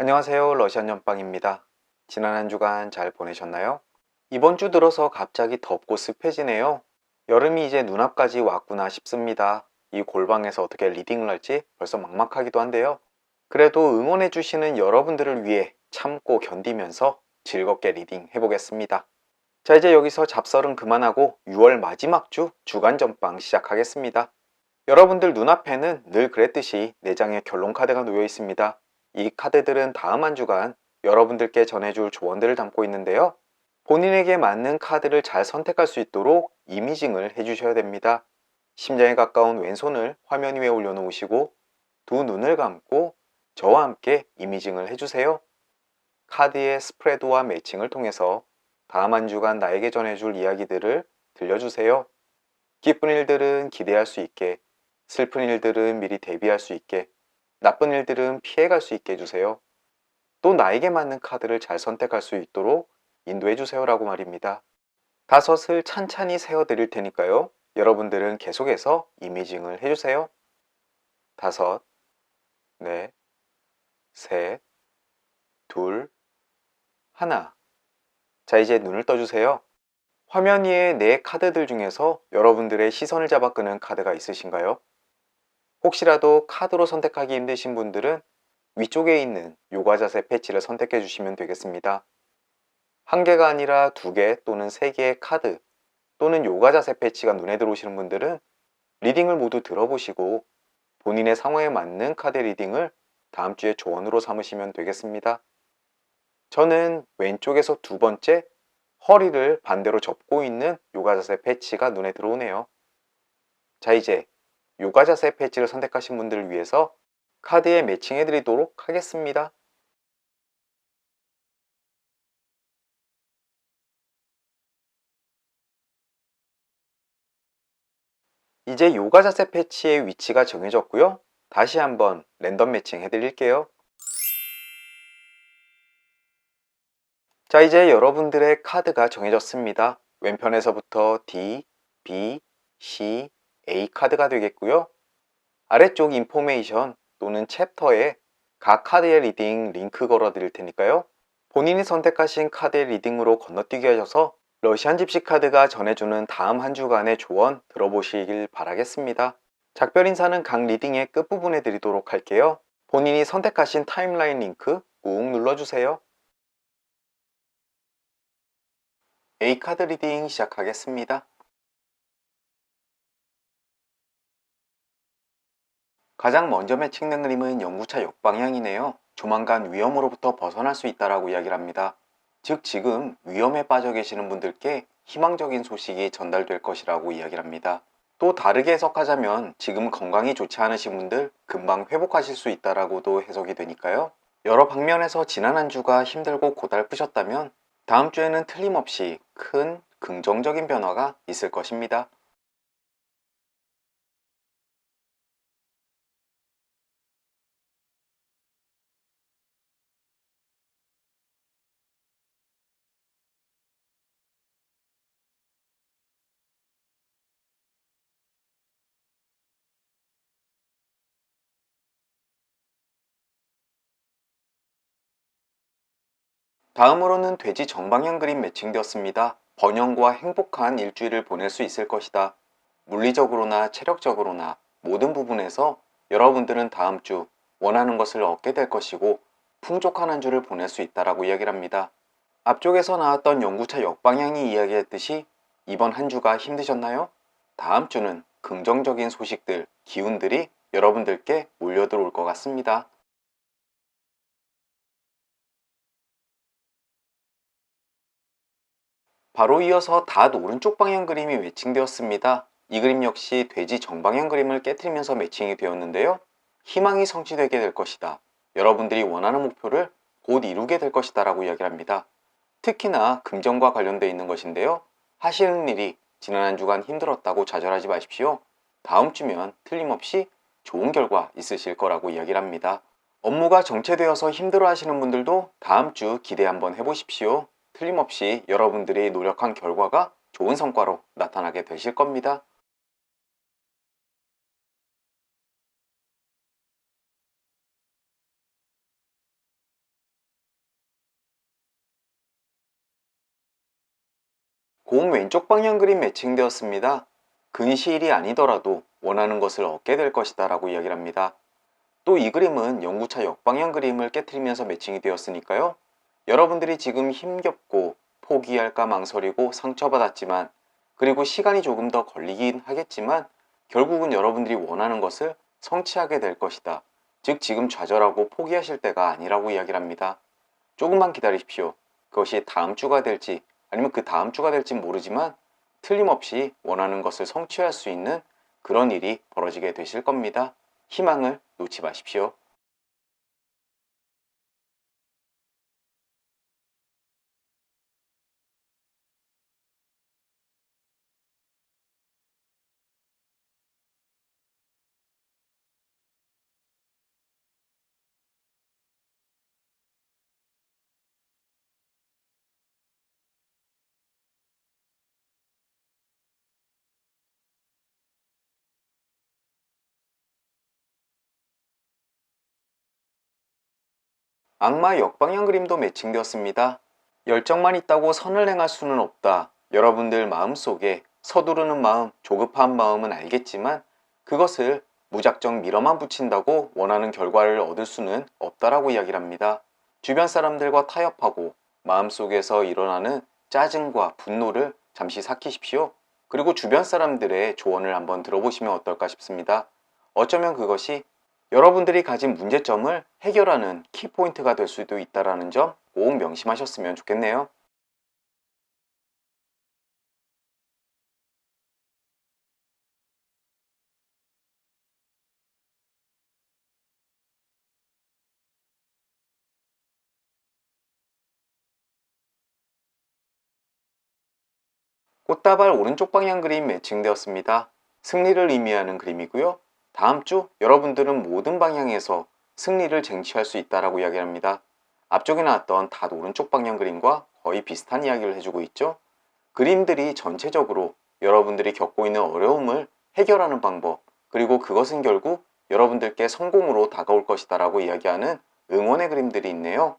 안녕하세요. 러시안 연빵입니다. 지난 한 주간 잘 보내셨나요? 이번 주 들어서 갑자기 덥고 습해지네요. 여름이 이제 눈앞까지 왔구나 싶습니다. 이 골방에서 어떻게 리딩을 할지 벌써 막막하기도 한데요. 그래도 응원해 주시는 여러분들을 위해 참고 견디면서 즐겁게 리딩 해보겠습니다. 자, 이제 여기서 잡설은 그만하고 6월 마지막 주 주간 전빵 시작하겠습니다. 여러분들 눈앞에는 늘 그랬듯이 4장의 결론 카드가 놓여 있습니다. 이 카드들은 다음 한 주간 여러분들께 전해줄 조언들을 담고 있는데요. 본인에게 맞는 카드를 잘 선택할 수 있도록 이미징을 해주셔야 됩니다. 심장에 가까운 왼손을 화면 위에 올려놓으시고 두 눈을 감고 저와 함께 이미징을 해주세요. 카드의 스프레드와 매칭을 통해서 다음 한 주간 나에게 전해줄 이야기들을 들려주세요. 기쁜 일들은 기대할 수 있게, 슬픈 일들은 미리 대비할 수 있게, 나쁜 일들은 피해갈 수 있게 해주세요. 또 나에게 맞는 카드를 잘 선택할 수 있도록 인도해 주세요라고 말입니다. 5을 찬찬히 세어드릴 테니까요. 여러분들은 계속해서 이미징을 해주세요. 5, 넷, 셋, 둘, 하나. 자, 이제 눈을 떠주세요. 화면 위에 4 카드들 중에서 여러분들의 시선을 잡아 끄는 카드가 있으신가요? 혹시라도 카드로 선택하기 힘드신 분들은 위쪽에 있는 요가 자세 패치를 선택해 주시면 되겠습니다. 1개가 아니라 2개 또는 3개의 카드 또는 요가 자세 패치가 눈에 들어오시는 분들은 리딩을 모두 들어보시고 본인의 상황에 맞는 카드 리딩을 다음 주에 조언으로 삼으시면 되겠습니다. 저는 왼쪽에서 2번째 허리를 반대로 접고 있는 요가 자세 패치가 눈에 들어오네요. 자, 이제 요가 자세 패치를 선택하신 분들을 위해서 카드에 매칭해 드리도록 하겠습니다. 이제 요가 자세 패치의 위치가 정해졌고요. 다시 한번 랜덤 매칭 해드릴게요. 자, 이제 여러분들의 카드가 정해졌습니다. 왼편에서부터 D, B, C, A 카드가 되겠고요. 아래쪽 인포메이션 또는 챕터에 각 카드의 리딩 링크 걸어 드릴 테니까요. 본인이 선택하신 카드의 리딩으로 건너뛰기 하셔서 러시안 집시 카드가 전해주는 다음 한 주간의 조언 들어보시길 바라겠습니다. 작별 인사는 각 리딩의 끝부분에 드리도록 할게요. 본인이 선택하신 타임라인 링크 꾹 눌러주세요. A카드 리딩 시작하겠습니다. 가장 먼저 매칭된 그림은 연구차 역방향이네요. 조만간 위험으로부터 벗어날 수 있다라고 이야기를 합니다. 즉 지금 위험에 빠져 계시는 분들께 희망적인 소식이 전달될 것이라고 이야기를 합니다. 또 다르게 해석하자면 지금 건강이 좋지 않으신 분들 금방 회복하실 수 있다라고도 해석이 되니까요. 여러 방면에서 지난 한 주가 힘들고 고달프셨다면 다음 주에는 틀림없이 큰 긍정적인 변화가 있을 것입니다. 다음으로는 돼지 정방향 그림 매칭되었습니다. 번영과 행복한 일주일을 보낼 수 있을 것이다. 물리적으로나 체력적으로나 모든 부분에서 여러분들은 다음 주 원하는 것을 얻게 될 것이고 풍족한 한 주를 보낼 수 있다라고 이야기를 합니다. 앞쪽에서 나왔던 연구차 역방향이 이야기했듯이 이번 한 주가 힘드셨나요? 다음 주는 긍정적인 소식들, 기운들이 여러분들께 몰려들어올 것 같습니다. 바로 이어서 닷 오른쪽 방향 그림이 매칭되었습니다. 이 그림 역시 돼지 정방향 그림을 깨트리면서 매칭이 되었는데요. 희망이 성취되게 될 것이다. 여러분들이 원하는 목표를 곧 이루게 될 것이다 라고 이야기를 합니다. 특히나 금전과 관련되어 있는 것인데요. 하시는 일이 지난 한 주간 힘들었다고 좌절하지 마십시오. 다음 주면 틀림없이 좋은 결과 있으실 거라고 이야기를 합니다. 업무가 정체되어서 힘들어 하시는 분들도 다음 주 기대 한번 해보십시오. 틀림없이 여러분들이 노력한 결과가 좋은 성과로 나타나게 되실 겁니다. 공 왼쪽 방향 그림 매칭되었습니다. 근시일이 아니더라도 원하는 것을 얻게 될 것이다 라고 이야기를 합니다. 또 이 그림은 연구차 역방향 그림을 깨트리면서 매칭이 되었으니까요. 여러분들이 지금 힘겹고 포기할까 망설이고 상처받았지만, 그리고 시간이 조금 더 걸리긴 하겠지만 결국은 여러분들이 원하는 것을 성취하게 될 것이다. 즉 지금 좌절하고 포기하실 때가 아니라고 이야기를 합니다. 조금만 기다리십시오. 그것이 다음 주가 될지 아니면 그 다음 주가 될지 모르지만 틀림없이 원하는 것을 성취할 수 있는 그런 일이 벌어지게 되실 겁니다. 희망을 놓지 마십시오. 악마 역방향 그림도 매칭되었습니다. 열정만 있다고 선을 행할 수는 없다. 여러분들 마음속에 서두르는 마음, 조급한 마음은 알겠지만 그것을 무작정 밀어만 붙인다고 원하는 결과를 얻을 수는 없다라고 이야기를 합니다. 주변 사람들과 타협하고 마음속에서 일어나는 짜증과 분노를 잠시 삭히십시오. 그리고 주변 사람들의 조언을 한번 들어보시면 어떨까 싶습니다. 어쩌면 그것이 여러분들이 가진 문제점을 해결하는 키포인트가 될 수도 있다는 점 꼭 명심하셨으면 좋겠네요. 꽃다발 오른쪽 방향 그림 매칭되었습니다. 승리를 의미하는 그림이고요. 다음 주 여러분들은 모든 방향에서 승리를 쟁취할 수 있다라고 이야기합니다. 앞쪽에 나왔던 닷 오른쪽 방향 그림과 거의 비슷한 이야기를 해주고 있죠. 그림들이 전체적으로 여러분들이 겪고 있는 어려움을 해결하는 방법, 그리고 그것은 결국 여러분들께 성공으로 다가올 것이다 라고 이야기하는 응원의 그림들이 있네요.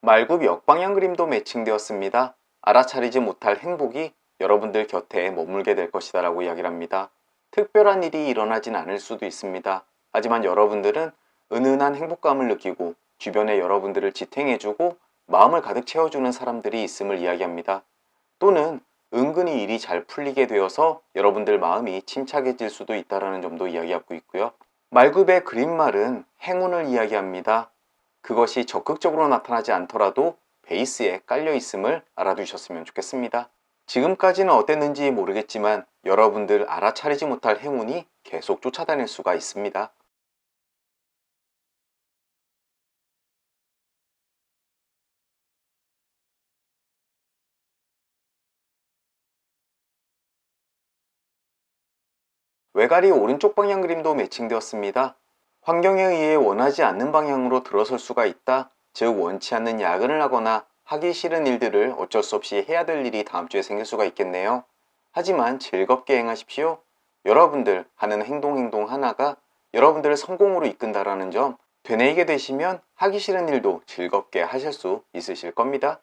말굽 역방향 그림도 매칭되었습니다. 알아차리지 못할 행복이 여러분들 곁에 머물게 될 것이다 라고 이야기를 합니다. 특별한 일이 일어나진 않을 수도 있습니다. 하지만 여러분들은 은은한 행복감을 느끼고 주변에 여러분들을 지탱해주고 마음을 가득 채워주는 사람들이 있음을 이야기합니다. 또는 은근히 일이 잘 풀리게 되어서 여러분들 마음이 침착해질 수도 있다는 점도 이야기하고 있고요. 말굽의 그림말은 행운을 이야기합니다. 그것이 적극적으로 나타나지 않더라도 베이스에 깔려 있음을 알아두셨으면 좋겠습니다. 지금까지는 어땠는지 모르겠지만 여러분들 알아차리지 못할 행운이 계속 쫓아다닐 수가 있습니다. 외가리 오른쪽 방향 그림도 매칭되었습니다. 환경에 의해 원하지 않는 방향으로 들어설 수가 있다. 즉 원치 않는 야근을 하거나 하기 싫은 일들을 어쩔 수 없이 해야 될 일이 다음 주에 생길 수가 있겠네요. 하지만 즐겁게 행하십시오. 여러분들 하는 행동 하나가 여러분들을 성공으로 이끈다라는 점 되뇌이게 되시면 하기 싫은 일도 즐겁게 하실 수 있으실 겁니다.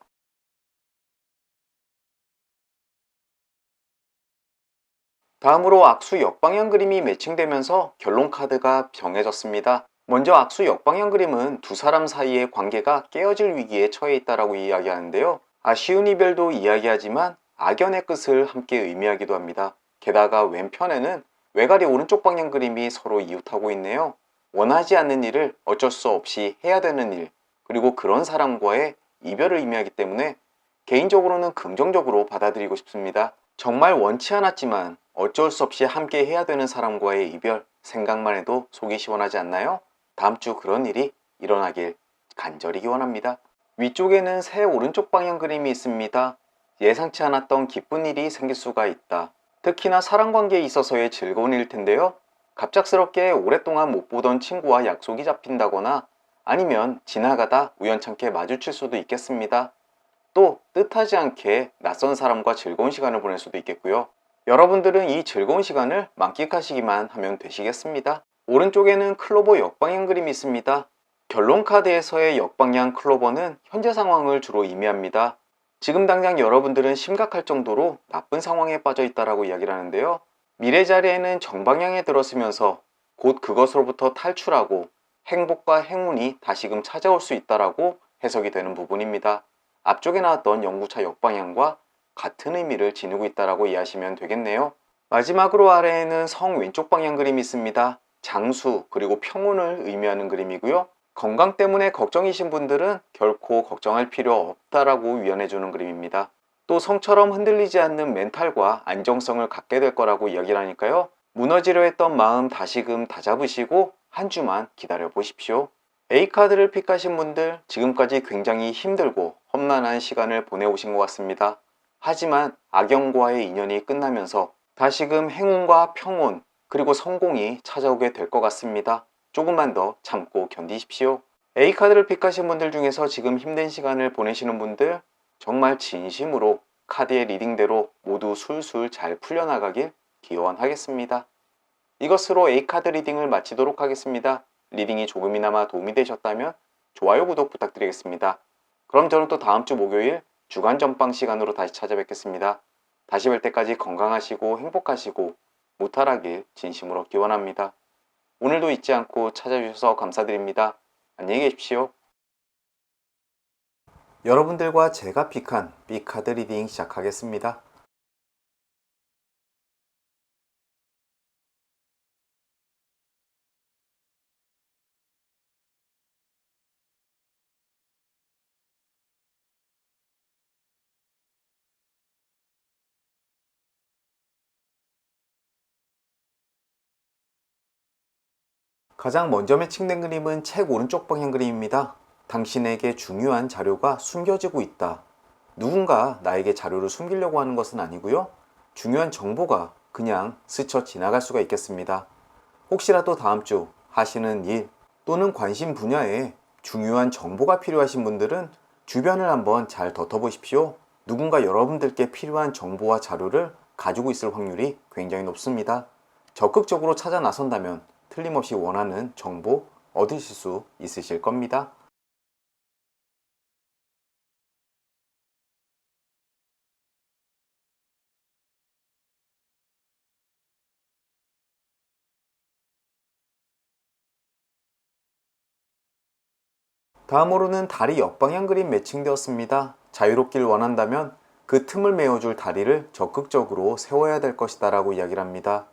다음으로 악수 역방향 그림이 매칭되면서 결론 카드가 정해졌습니다. 먼저 악수 역방향 그림은 두 사람 사이의 관계가 깨어질 위기에 처해 있다라고 이야기하는데요. 아쉬운 이별도 이야기하지만 악연의 끝을 함께 의미하기도 합니다. 게다가 왼편에는 외가리 오른쪽 방향 그림이 서로 이웃하고 있네요. 원하지 않는 일을 어쩔 수 없이 해야 되는 일, 그리고 그런 사람과의 이별을 의미하기 때문에 개인적으로는 긍정적으로 받아들이고 싶습니다. 정말 원치 않았지만 어쩔 수 없이 함께 해야 되는 사람과의 이별, 생각만 해도 속이 시원하지 않나요? 다음 주 그런 일이 일어나길 간절히 기원합니다. 위쪽에는 새 오른쪽 방향 그림이 있습니다. 예상치 않았던 기쁜 일이 생길 수가 있다. 특히나 사랑관계에 있어서의 즐거운 일일 텐데요. 갑작스럽게 오랫동안 못 보던 친구와 약속이 잡힌다거나 아니면 지나가다 우연찮게 마주칠 수도 있겠습니다. 또 뜻하지 않게 낯선 사람과 즐거운 시간을 보낼 수도 있겠고요. 여러분들은 이 즐거운 시간을 만끽하시기만 하면 되시겠습니다. 오른쪽에는 클로버 역방향 그림이 있습니다. 결론 카드에서의 역방향 클로버는 현재 상황을 주로 의미합니다. 지금 당장 여러분들은 심각할 정도로 나쁜 상황에 빠져 있다라고 이야기를 하는데요. 미래 자리에는 정방향에 들어서면서 곧 그것으로부터 탈출하고 행복과 행운이 다시금 찾아올 수 있다라고 해석이 되는 부분입니다. 앞쪽에 나왔던 영구차 역방향과 같은 의미를 지니고 있다라고 이해하시면 되겠네요. 마지막으로 아래에는 성 왼쪽 방향 그림이 있습니다. 장수 그리고 평온을 의미하는 그림이고요. 건강 때문에 걱정이신 분들은 결코 걱정할 필요 없다라고 위안해 주는 그림입니다. 또 성처럼 흔들리지 않는 멘탈과 안정성을 갖게 될 거라고 이야기를 하니까요. 무너지려 했던 마음 다시금 다잡으시고 한 주만 기다려 보십시오. A카드를 픽하신 분들 지금까지 굉장히 힘들고 험난한 시간을 보내오신 것 같습니다. 하지만 악영과의 인연이 끝나면서 다시금 행운과 평온 그리고 성공이 찾아오게 될 것 같습니다. 조금만 더 참고 견디십시오. A카드를 픽하신 분들 중에서 지금 힘든 시간을 보내시는 분들 정말 진심으로 카드의 리딩대로 모두 술술 잘 풀려나가길 기원하겠습니다. 이것으로 A카드 리딩을 마치도록 하겠습니다. 리딩이 조금이나마 도움이 되셨다면 좋아요, 구독 부탁드리겠습니다. 그럼 저는 또 다음 주 목요일 주간 전방 시간으로 다시 찾아뵙겠습니다. 다시 뵐 때까지 건강하시고 행복하시고 무탈하길 진심으로 기원합니다. 오늘도 잊지 않고 찾아주셔서 감사드립니다. 안녕히 계십시오. 여러분들과 제가 픽한 B카드 리딩 시작하겠습니다. 가장 먼저 매칭된 그림은 책 오른쪽 방향 그림입니다. 당신에게 중요한 자료가 숨겨지고 있다. 누군가 나에게 자료를 숨기려고 하는 것은 아니고요. 중요한 정보가 그냥 스쳐 지나갈 수가 있겠습니다. 혹시라도 다음 주 하시는 일 또는 관심 분야에 중요한 정보가 필요하신 분들은 주변을 한번 잘 덮어보십시오. 누군가 여러분들께 필요한 정보와 자료를 가지고 있을 확률이 굉장히 높습니다. 적극적으로 찾아 나선다면 틀림없이 원하는 정보 얻으실 수 있으실 겁니다. 다음으로는 다리 역방향 그림 매칭되었습니다. 자유롭길 원한다면 그 틈을 메워줄 다리를 적극적으로 세워야 될 것이다 라고 이야기를 합니다.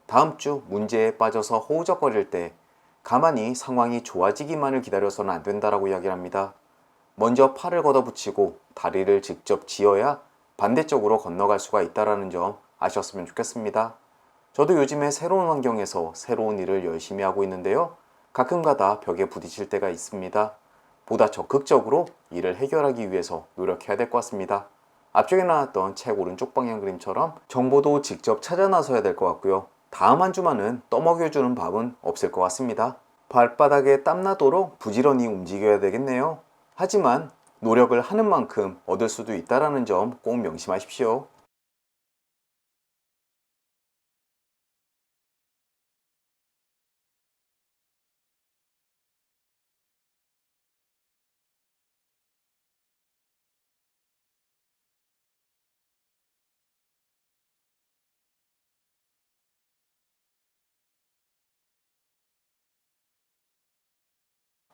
다음 주 문제에 빠져서 허우적거릴 때 가만히 상황이 좋아지기만을 기다려서는 안 된다라고 이야기를 합니다. 먼저 팔을 걷어붙이고 다리를 직접 지어야 반대쪽으로 건너갈 수가 있다는 점 아셨으면 좋겠습니다. 저도 요즘에 새로운 환경에서 새로운 일을 열심히 하고 있는데요. 가끔가다 벽에 부딪힐 때가 있습니다. 보다 적극적으로 일을 해결하기 위해서 노력해야 될 것 같습니다. 앞쪽에 나왔던 책 오른쪽 방향 그림처럼 정보도 직접 찾아 나서야 될 것 같고요. 다음 한 주만은 떠먹여주는 밥은 없을 것 같습니다. 발바닥에 땀나도록 부지런히 움직여야 되겠네요. 하지만 노력을 하는 만큼 얻을 수도 있다는 점 꼭 명심하십시오.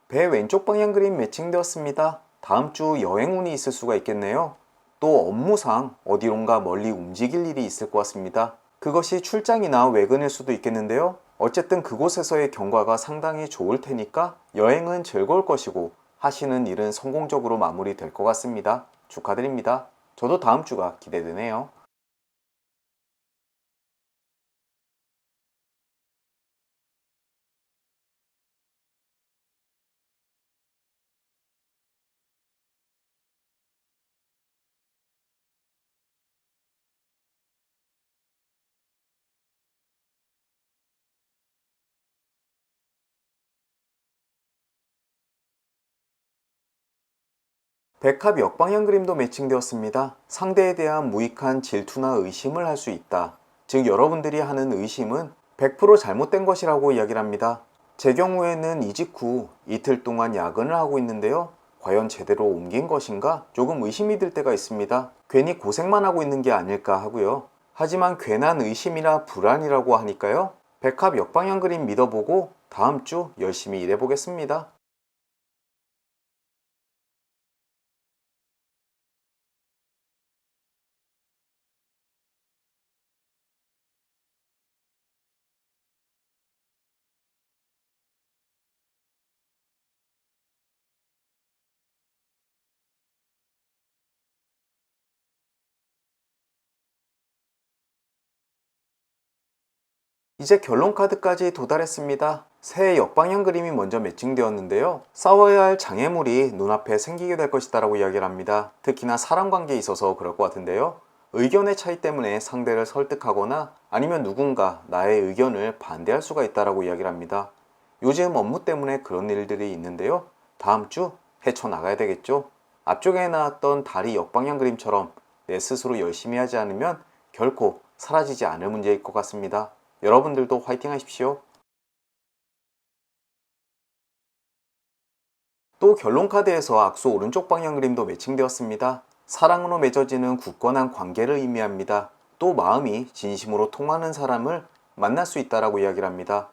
배 왼쪽 방향 그림 매칭되었습니다. 다음 주 여행 운이 있을 수가 있겠네요. 또 업무상 어디론가 멀리 움직일 일이 있을 것 같습니다. 그것이 출장이나 외근일 수도 있겠는데요. 어쨌든 그곳에서의 경과가 상당히 좋을 테니까 여행은 즐거울 것이고 하시는 일은 성공적으로 마무리될 것 같습니다. 축하드립니다. 저도 다음 주가 기대되네요. 백합 역방향 그림도 매칭되었습니다. 상대에 대한 무익한 질투나 의심을 할 수 있다. 즉 여러분들이 하는 의심은 100% 잘못된 것이라고 이야기를 합니다. 제 경우에는 이직 후 이틀 동안 야근을 하고 있는데요. 과연 제대로 옮긴 것인가? 조금 의심이 들 때가 있습니다. 괜히 고생만 하고 있는 게 아닐까 하고요. 하지만 괜한 의심이나 불안이라고 하니까요. 백합 역방향 그림 믿어보고 다음 주 열심히 일해보겠습니다. 이제 결론 카드까지 도달했습니다. 새해 역방향 그림이 먼저 매칭되었는데요. 싸워야 할 장애물이 눈앞에 생기게 될 것이다 라고 이야기를 합니다. 특히나 사람 관계에 있어서 그럴 것 같은데요. 의견의 차이 때문에 상대를 설득하거나 아니면 누군가 나의 의견을 반대할 수가 있다라고 이야기를 합니다. 요즘 업무 때문에 그런 일들이 있는데요. 다음 주 헤쳐나가야 되겠죠. 앞쪽에 나왔던 다리 역방향 그림처럼 내 스스로 열심히 하지 않으면 결코 사라지지 않을 문제일 것 같습니다. 여러분들도 화이팅 하십시오. 또 결론 카드에서 악수 오른쪽 방향 그림도 매칭되었습니다. 사랑으로 맺어지는 굳건한 관계를 의미합니다. 또 마음이 진심으로 통하는 사람을 만날 수 있다라고 이야기를 합니다.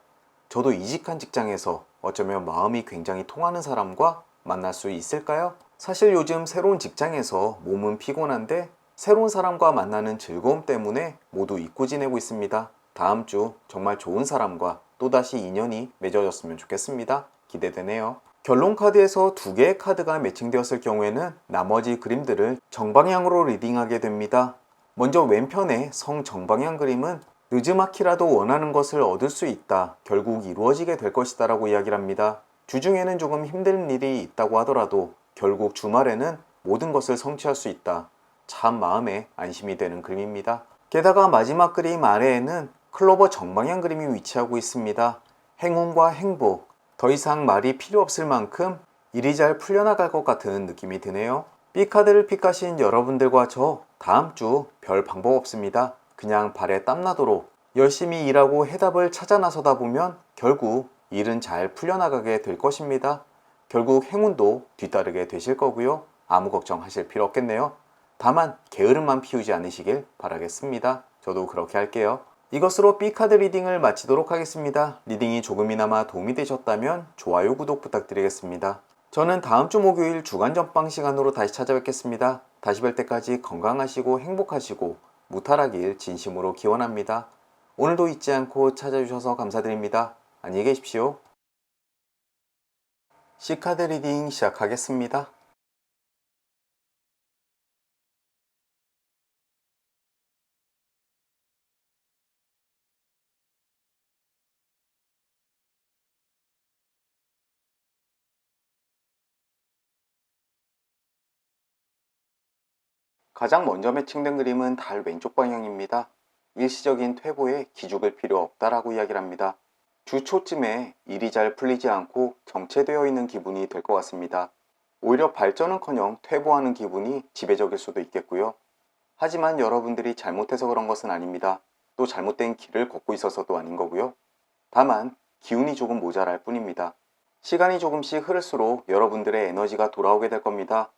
저도 이직한 직장에서 어쩌면 마음이 굉장히 통하는 사람과 만날 수 있을까요? 사실 요즘 새로운 직장에서 몸은 피곤한데 새로운 사람과 만나는 즐거움 때문에 모두 잊고 지내고 있습니다. 다음 주 정말 좋은 사람과 또다시 인연이 맺어졌으면 좋겠습니다. 기대되네요. 결론 카드에서 두 개의 카드가 매칭되었을 경우에는 나머지 그림들을 정방향으로 리딩하게 됩니다. 먼저 왼편의 성 정방향 그림은 느즈막히라도 원하는 것을 얻을 수 있다. 결국 이루어지게 될 것이다 라고 이야기를 합니다. 주중에는 조금 힘든 일이 있다고 하더라도 결국 주말에는 모든 것을 성취할 수 있다. 참 마음에 안심이 되는 그림입니다. 게다가 마지막 그림 아래에는 클로버 정방향 그림이 위치하고 있습니다. 행운과 행복, 더 이상 말이 필요 없을 만큼 일이 잘 풀려나갈 것 같은 느낌이 드네요. B카드를 픽하신 여러분들과 저 다음 주 별 방법 없습니다. 그냥 발에 땀나도록 열심히 일하고 해답을 찾아 나서다 보면 결국 일은 잘 풀려나가게 될 것입니다. 결국 행운도 뒤따르게 되실 거고요. 아무 걱정하실 필요 없겠네요. 다만 게으름만 피우지 않으시길 바라겠습니다. 저도 그렇게 할게요. 이것으로 B카드 리딩을 마치도록 하겠습니다. 리딩이 조금이나마 도움이 되셨다면 좋아요, 구독 부탁드리겠습니다. 저는 다음 주 목요일 주간 전방 시간으로 다시 찾아뵙겠습니다. 다시 뵐 때까지 건강하시고 행복하시고 무탈하길 진심으로 기원합니다. 오늘도 잊지 않고 찾아주셔서 감사드립니다. 안녕히 계십시오. C카드 리딩 시작하겠습니다. 가장 먼저 매칭된 그림은 달 왼쪽 방향입니다. 일시적인 퇴보에 기죽을 필요 없다라고 이야기를 합니다. 주 초쯤에 일이 잘 풀리지 않고 정체되어 있는 기분이 될 것 같습니다. 오히려 발전은커녕 퇴보하는 기분이 지배적일 수도 있겠고요. 하지만 여러분들이 잘못해서 그런 것은 아닙니다. 또 잘못된 길을 걷고 있어서도 아닌 거고요. 다만 기운이 조금 모자랄 뿐입니다. 시간이 조금씩 흐를수록 여러분들의 에너지가 돌아오게 될 겁니다.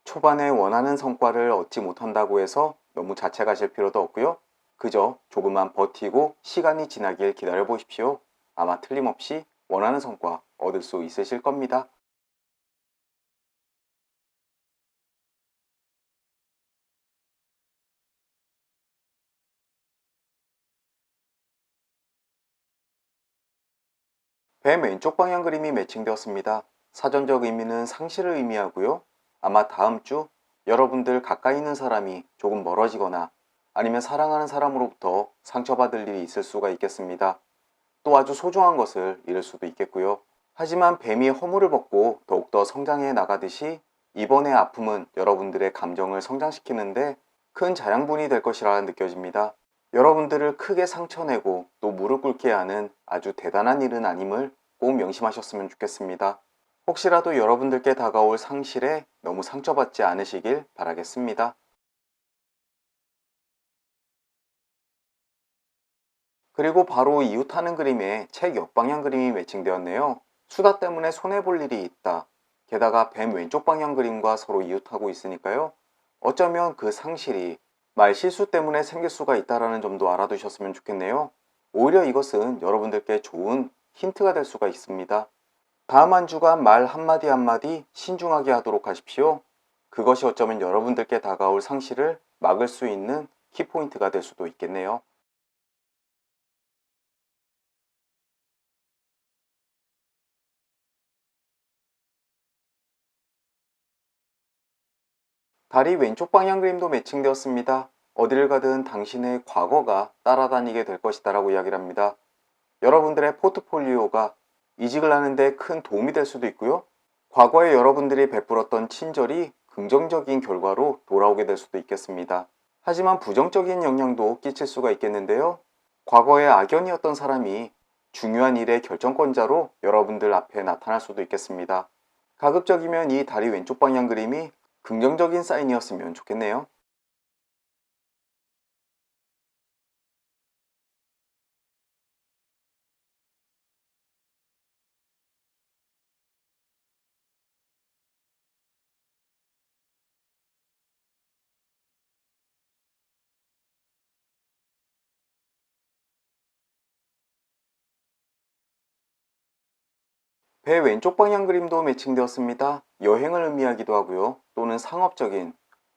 초반에 원하는 성과를 얻지 못한다고 해서 너무 자책하실 필요도 없고요. 그저 조금만 버티고 시간이 지나길 기다려 보십시오. 아마 틀림없이 원하는 성과 얻을 수 있으실 겁니다. 뱀 왼쪽 방향 그림이 매칭되었습니다. 사전적 의미는 상실을 의미하고요. 아마 다음 주 여러분들 가까이 있는 사람이 조금 멀어지거나 아니면 사랑하는 사람으로부터 상처받을 일이 있을 수가 있겠습니다. 또 아주 소중한 것을 잃을 수도 있겠고요. 하지만 뱀이 허물을 벗고 더욱더 성장해 나가듯이 이번의 아픔은 여러분들의 감정을 성장시키는데 큰 자양분이 될 것이라 느껴집니다. 여러분들을 크게 상처내고 또 무릎 꿇게 하는 아주 대단한 일은 아님을 꼭 명심하셨으면 좋겠습니다. 혹시라도 여러분들께 다가올 상실에 너무 상처받지 않으시길 바라겠습니다. 그리고 바로 이웃하는 그림에 책 역방향 그림이 매칭되었네요. 수다 때문에 손해볼 일이 있다. 게다가 뱀 왼쪽 방향 그림과 서로 이웃하고 있으니까요. 어쩌면 그 상실이 말 실수 때문에 생길 수가 있다는 점도 알아두셨으면 좋겠네요. 오히려 이것은 여러분들께 좋은 힌트가 될 수가 있습니다. 다음 한 주간 말 한마디 한마디 신중하게 하도록 하십시오. 그것이 어쩌면 여러분들께 다가올 상실을 막을 수 있는 키포인트가 될 수도 있겠네요. 다리 왼쪽 방향 그림도 매칭되었습니다. 어디를 가든 당신의 과거가 따라다니게 될 것이다 라고 이야기를 합니다. 여러분들의 포트폴리오가 이직을 하는데 큰 도움이 될 수도 있고요. 과거에 여러분들이 베풀었던 친절이 긍정적인 결과로 돌아오게 될 수도 있겠습니다. 하지만 부정적인 영향도 끼칠 수가 있겠는데요. 과거에 악연이었던 사람이 중요한 일의 결정권자로 여러분들 앞에 나타날 수도 있겠습니다. 가급적이면 이 다리 왼쪽 방향 그림이 긍정적인 사인이었으면 좋겠네요. 배 왼쪽 방향 그림도 매칭되었습니다. 여행을 의미하기도 하고요. 또는 상업적인,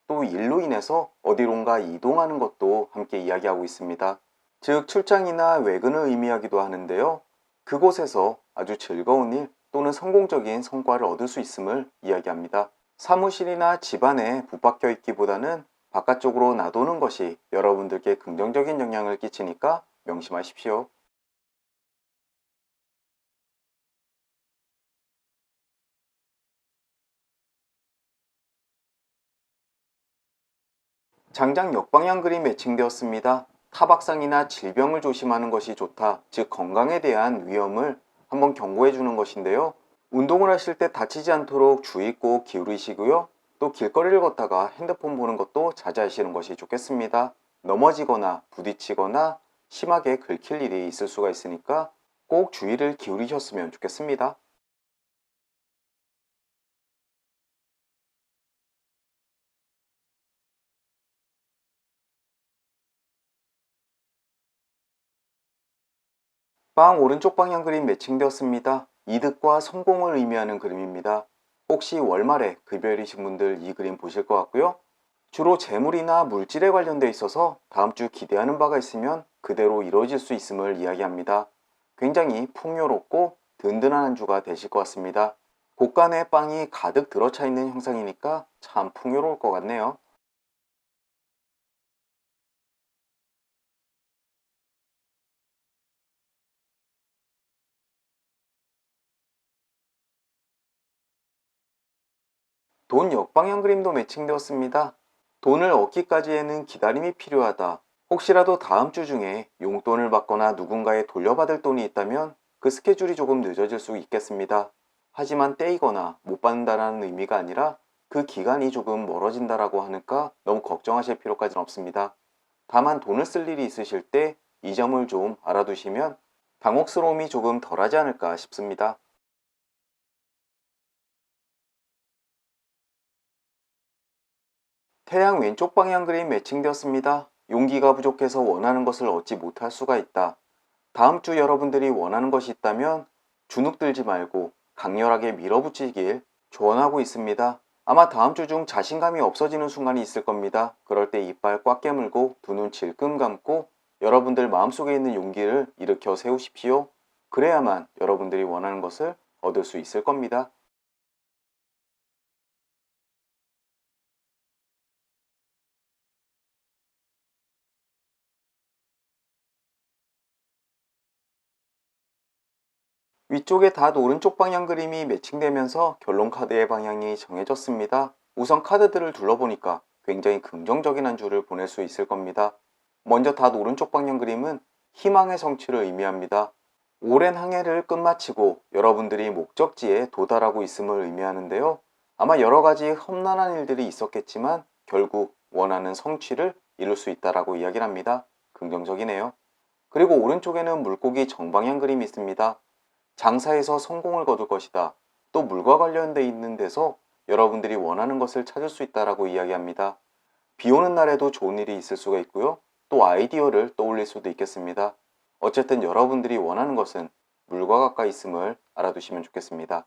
또 일로 인해서 어디론가 이동하는 것도 함께 이야기하고 있습니다. 즉 출장이나 외근을 의미하기도 하는데요. 그곳에서 아주 즐거운 일 또는 성공적인 성과를 얻을 수 있음을 이야기합니다. 사무실이나 집안에 붙박혀 있기보다는 바깥쪽으로 놔두는 것이 여러분들께 긍정적인 영향을 끼치니까 명심하십시오. 장장 역방향 그림 매칭되었습니다. 타박상이나 질병을 조심하는 것이 좋다. 즉 건강에 대한 위험을 한번 경고해 주는 것인데요. 운동을 하실 때 다치지 않도록 주의 꼭 기울이시고요. 또 길거리를 걷다가 핸드폰 보는 것도 자제하시는 것이 좋겠습니다. 넘어지거나 부딪히거나 심하게 긁힐 일이 있을 수가 있으니까 꼭 주의를 기울이셨으면 좋겠습니다. 빵 오른쪽 방향 그림 매칭되었습니다. 이득과 성공을 의미하는 그림입니다. 혹시 월말에 급여일이신 분들 이 그림 보실 것 같고요. 주로 재물이나 물질에 관련돼 있어서 다음 주 기대하는 바가 있으면 그대로 이루어질 수 있음을 이야기합니다. 굉장히 풍요롭고 든든한 한 주가 되실 것 같습니다. 곳간에 빵이 가득 들어차 있는 형상이니까 참 풍요로울 것 같네요. 돈 역방향 그림도 매칭되었습니다. 돈을 얻기까지에는 기다림이 필요하다. 혹시라도 다음 주 중에 용돈을 받거나 누군가에 돌려받을 돈이 있다면 그 스케줄이 조금 늦어질 수 있겠습니다. 하지만 떼이거나 못 받는다는 의미가 아니라 그 기간이 조금 멀어진다라고 하니까 너무 걱정하실 필요까지는 없습니다. 다만 돈을 쓸 일이 있으실 때 이 점을 좀 알아두시면 당혹스러움이 조금 덜하지 않을까 싶습니다. 태양 왼쪽 방향 그림 매칭되었습니다. 용기가 부족해서 원하는 것을 얻지 못할 수가 있다. 다음 주 여러분들이 원하는 것이 있다면 주눅 들지 말고 강렬하게 밀어붙이길 조언하고 있습니다. 아마 다음 주 중 자신감이 없어지는 순간이 있을 겁니다. 그럴 때 이빨 꽉 깨물고 두 눈 질끈 감고 여러분들 마음속에 있는 용기를 일으켜 세우십시오. 그래야만 여러분들이 원하는 것을 얻을 수 있을 겁니다. 위쪽에 닷 오른쪽 방향 그림이 매칭되면서 결론 카드의 방향이 정해졌습니다. 우선 카드들을 둘러보니까 굉장히 긍정적인 한 주를 보낼 수 있을 겁니다. 먼저 닷 오른쪽 방향 그림은 희망의 성취를 의미합니다. 오랜 항해를 끝마치고 여러분들이 목적지에 도달하고 있음을 의미하는데요. 아마 여러 가지 험난한 일들이 있었겠지만 결국 원하는 성취를 이룰 수 있다라고 이야기를 합니다. 긍정적이네요. 그리고 오른쪽에는 물고기 정방향 그림이 있습니다. 장사에서 성공을 거둘 것이다. 또 물과 관련돼 있는 데서 여러분들이 원하는 것을 찾을 수 있다라고 이야기합니다. 비 오는 날에도 좋은 일이 있을 수가 있고요. 또 아이디어를 떠올릴 수도 있겠습니다. 어쨌든 여러분들이 원하는 것은 물과 가까이 있음을 알아두시면 좋겠습니다.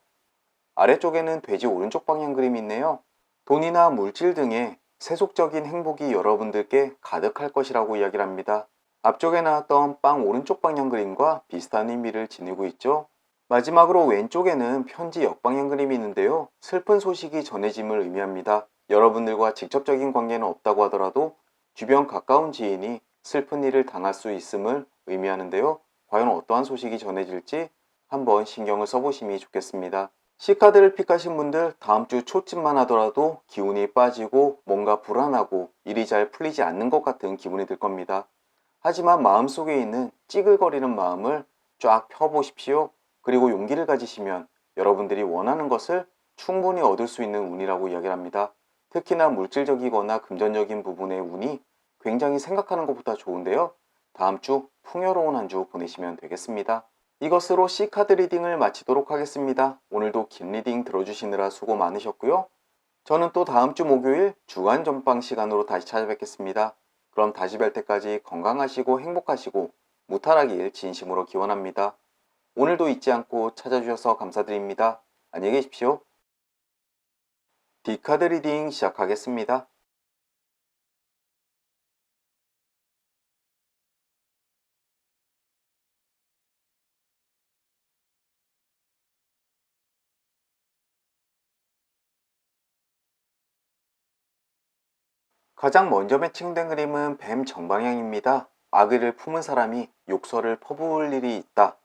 아래쪽에는 돼지 오른쪽 방향 그림이 있네요. 돈이나 물질 등의 세속적인 행복이 여러분들께 가득할 것이라고 이야기를 합니다. 앞쪽에 나왔던 빵 오른쪽 방향 그림과 비슷한 의미를 지니고 있죠. 마지막으로 왼쪽에는 편지 역방향 그림이 있는데요. 슬픈 소식이 전해짐을 의미합니다. 여러분들과 직접적인 관계는 없다고 하더라도 주변 가까운 지인이 슬픈 일을 당할 수 있음을 의미하는데요. 과연 어떠한 소식이 전해질지 한번 신경을 써보심이 좋겠습니다. C카드를 픽하신 분들 다음 주 초쯤만 하더라도 기운이 빠지고 뭔가 불안하고 일이 잘 풀리지 않는 것 같은 기분이 들 겁니다. 하지만 마음속에 있는 찌글거리는 마음을 쫙 펴보십시오. 그리고 용기를 가지시면 여러분들이 원하는 것을 충분히 얻을 수 있는 운이라고 이야기를 합니다. 특히나 물질적이거나 금전적인 부분의 운이 굉장히 생각하는 것보다 좋은데요. 다음 주 풍요로운 한 주 보내시면 되겠습니다. 이것으로 C카드 리딩을 마치도록 하겠습니다. 오늘도 긴 리딩 들어주시느라 수고 많으셨고요. 저는 또 다음 주 목요일 주간 전방 시간으로 다시 찾아뵙겠습니다. 그럼 다시 뵐 때까지 건강하시고 행복하시고 무탈하길 진심으로 기원합니다. 오늘도 잊지 않고 찾아주셔서 감사드립니다. 안녕히 계십시오. D카드 리딩 시작하겠습니다. 가장 먼저 매칭된 그림은 뱀 정방향입니다. 아기를 품은 사람이 욕설을 퍼부을 일이 있다.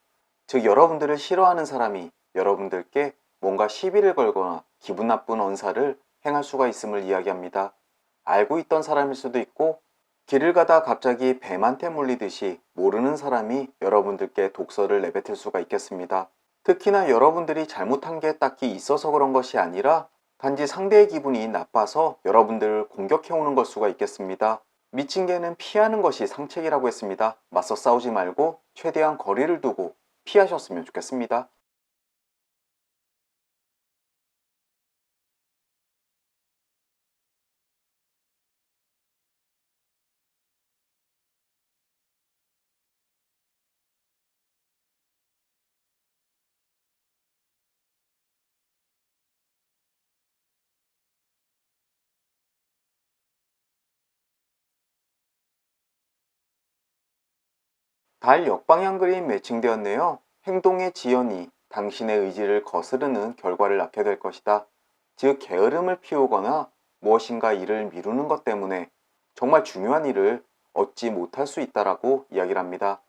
즉 여러분들을 싫어하는 사람이 여러분들께 뭔가 시비를 걸거나 기분 나쁜 언사를 행할 수가 있음을 이야기합니다. 알고 있던 사람일 수도 있고 길을 가다 갑자기 뱀한테 물리듯이 모르는 사람이 여러분들께 독설을 내뱉을 수가 있겠습니다. 특히나 여러분들이 잘못한 게 딱히 있어서 그런 것이 아니라 단지 상대의 기분이 나빠서 여러분들을 공격해오는 걸 수가 있겠습니다. 미친 개는 피하는 것이 상책이라고 했습니다. 맞서 싸우지 말고 최대한 거리를 두고 피하셨으면 좋겠습니다. 달 역방향 그림 매칭되었네요. 행동의 지연이 당신의 의지를 거스르는 결과를 낳게 될 것이다. 즉 게으름을 피우거나 무엇인가 일을 미루는 것 때문에 정말 중요한 일을 얻지 못할 수 있다라고 이야기를 합니다.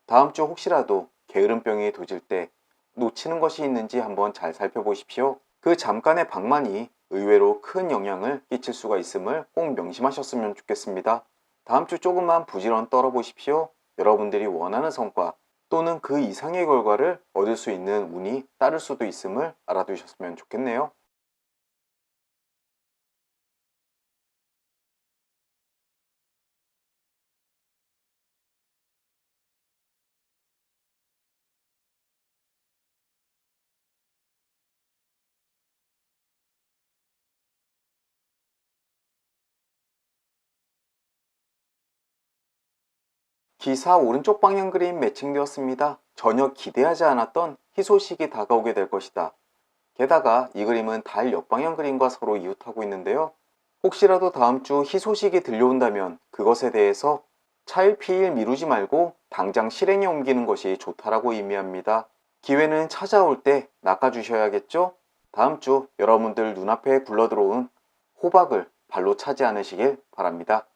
다음 주 혹시라도 게으름병이 도질 때 놓치는 것이 있는지 한번 잘 살펴보십시오. 그 잠깐의 방만이 의외로 큰 영향을 끼칠 수가 있음을 꼭 명심하셨으면 좋겠습니다. 다음 주 조금만 부지런 떨어보십시오. 여러분들이 원하는 성과 또는 그 이상의 결과를 얻을 수 있는 운이 따를 수도 있음을 알아두셨으면 좋겠네요. 기사 오른쪽 방향 그림 매칭되었습니다. 전혀 기대하지 않았던 희소식이 다가오게 될 것이다. 게다가 이 그림은 달 역방향 그림과 서로 이웃하고 있는데요. 혹시라도 다음 주 희소식이 들려온다면 그것에 대해서 차일피일 미루지 말고 당장 실행에 옮기는 것이 좋다라고 의미합니다. 기회는 찾아올 때 낚아주셔야겠죠? 다음 주 여러분들 눈앞에 굴러들어온 호박을 발로 차지 않으시길 바랍니다.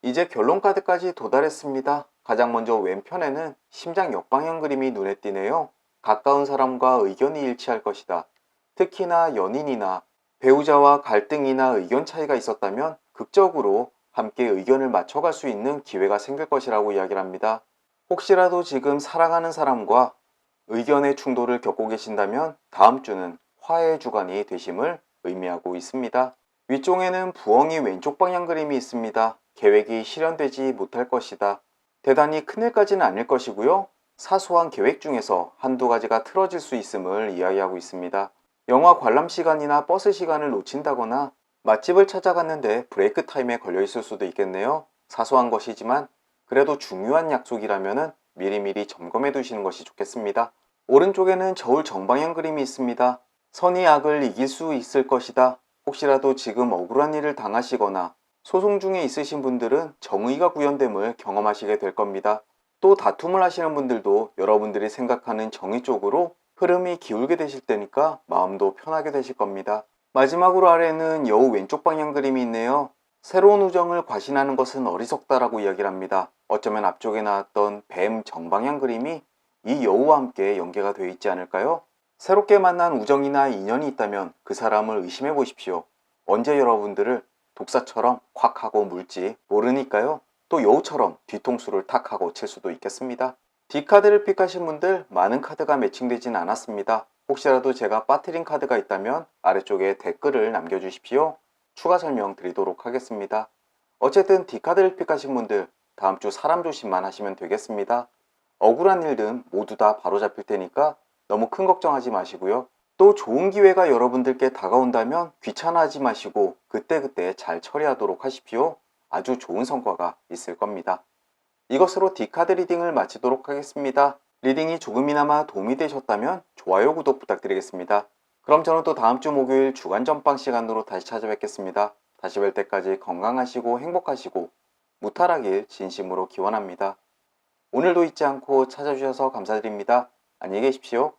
이제 결론 카드까지 도달했습니다. 가장 먼저 왼편에는 심장 역방향 그림이 눈에 띄네요. 가까운 사람과 의견이 일치할 것이다. 특히나 연인이나 배우자와 갈등이나 의견 차이가 있었다면 극적으로 함께 의견을 맞춰갈 수 있는 기회가 생길 것이라고 이야기를 합니다. 혹시라도 지금 사랑하는 사람과 의견의 충돌을 겪고 계신다면 다음 주는 화해의 주간이 되심을 의미하고 있습니다. 위쪽에는 부엉이 왼쪽 방향 그림이 있습니다. 계획이 실현되지 못할 것이다. 대단히 큰일까지는 아닐 것이고요. 사소한 계획 중에서 한두 가지가 틀어질 수 있음을 이야기하고 있습니다. 영화 관람 시간이나 버스 시간을 놓친다거나 맛집을 찾아갔는데 브레이크 타임에 걸려 있을 수도 있겠네요. 사소한 것이지만 그래도 중요한 약속이라면 미리미리 점검해 두시는 것이 좋겠습니다. 오른쪽에는 저울 정방향 그림이 있습니다. 선이 악을 이길 수 있을 것이다. 혹시라도 지금 억울한 일을 당하시거나 소송 중에 있으신 분들은 정의가 구현됨을 경험하시게 될 겁니다. 또 다툼을 하시는 분들도 여러분들이 생각하는 정의 쪽으로 흐름이 기울게 되실 테니까 마음도 편하게 되실 겁니다. 마지막으로 아래에는 여우 왼쪽 방향 그림이 있네요. 새로운 우정을 과신하는 것은 어리석다라고 이야기를 합니다. 어쩌면 앞쪽에 나왔던 뱀 정방향 그림이 이 여우와 함께 연계가 되어 있지 않을까요? 새롭게 만난 우정이나 인연이 있다면 그 사람을 의심해 보십시오. 언제 여러분들을 독사처럼 콱 하고 물지 모르니까요. 또 여우처럼 뒤통수를 탁 하고 칠 수도 있겠습니다. D카드를 픽하신 분들 많은 카드가 매칭되진 않았습니다. 혹시라도 제가 빠뜨린 카드가 있다면 아래쪽에 댓글을 남겨주십시오. 추가 설명 드리도록 하겠습니다. 어쨌든 D카드를 픽하신 분들 다음 주 사람 조심만 하시면 되겠습니다. 억울한 일든 모두 다 바로잡힐 테니까 너무 큰 걱정하지 마시고요. 또 좋은 기회가 여러분들께 다가온다면 귀찮아하지 마시고 그때그때 잘 처리하도록 하십시오. 아주 좋은 성과가 있을 겁니다. 이것으로 D카드 리딩을 마치도록 하겠습니다. 리딩이 조금이나마 도움이 되셨다면 좋아요, 구독 부탁드리겠습니다. 그럼 저는 또 다음 주 목요일 주간 전방 시간으로 다시 찾아뵙겠습니다. 다시 뵐 때까지 건강하시고 행복하시고 무탈하길 진심으로 기원합니다. 오늘도 잊지 않고 찾아주셔서 감사드립니다. 안녕히 계십시오.